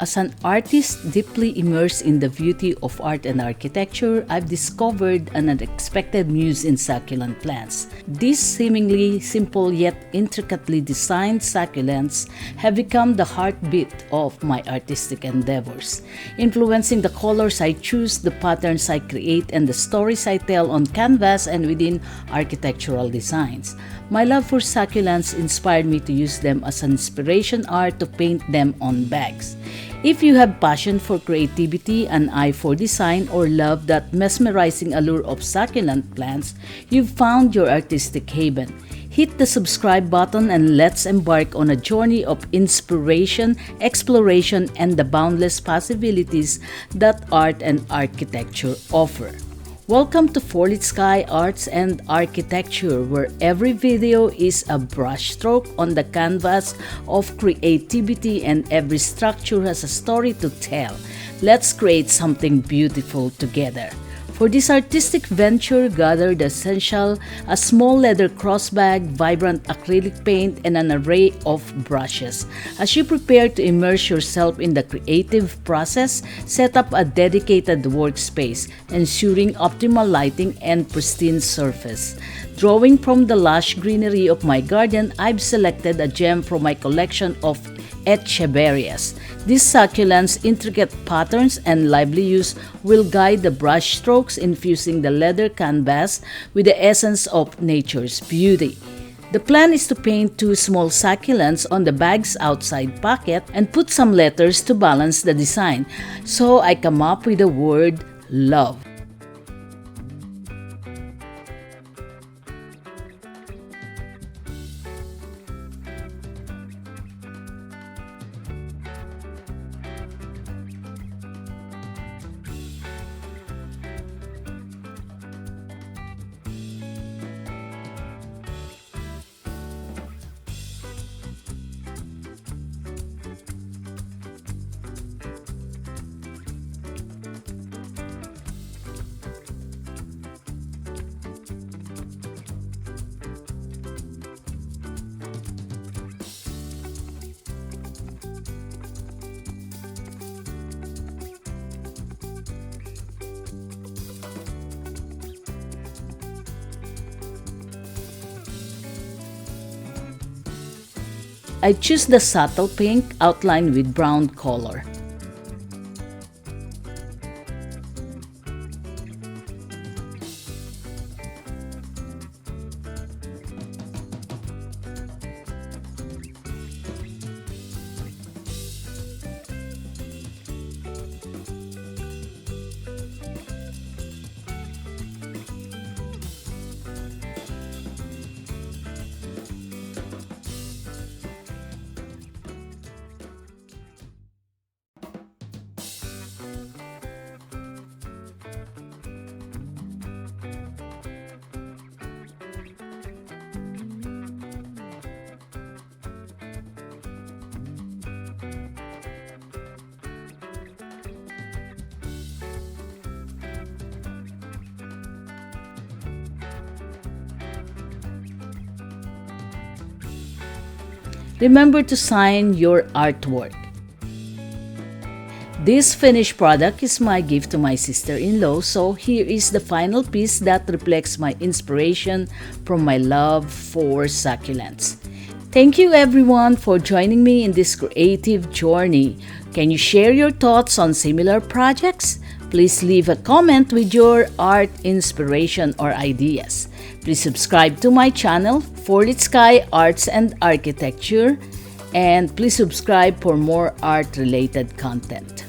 As an artist deeply immersed in the beauty of art and architecture, I've discovered an unexpected muse in succulent plants. These seemingly simple yet intricately designed succulents have become the heartbeat of my artistic endeavors, influencing the colors I choose, the patterns I create, and the stories I tell on canvas and within architectural designs. My love for succulents inspired me to use them as an inspiration art to paint them on bags. If you have passion for creativity, an eye for design, or love that mesmerizing allure of succulent plants, you've found your artistic haven. Hit the subscribe button and let's embark on a journey of inspiration, exploration, and the boundless possibilities that art and architecture offer. Welcome to Forlitz Arts and Architecture, where every video is a brushstroke on the canvas of creativity and every structure has a story to tell. Let's create something beautiful together. For this artistic venture, gather the essential: a small leather crossbag, vibrant acrylic paint, and an array of brushes. As you prepare to immerse yourself in the creative process, set up a dedicated workspace, ensuring optimal lighting and pristine surface. Drawing from the lush greenery of my garden, I've selected a gem from my collection of echeverias. These succulents' intricate patterns and lively use will guide the brush strokes, infusing the leather canvas with the essence of nature's beauty. The plan is to paint 2 small succulents on the bag's outside pocket and put some letters to balance the design. So I come up with the word love. I choose the subtle pink outlined with brown color. Remember to sign your artwork. This finished product is my gift to my sister-in-law, so here is the final piece that reflects my inspiration from my love for succulents. Thank you everyone for joining me in this creative journey. Can you share your thoughts on similar projects? Please leave a comment with your art inspiration or ideas. Please subscribe to my channel, Forlitz Arts and Architecture, and please subscribe for more art-related content.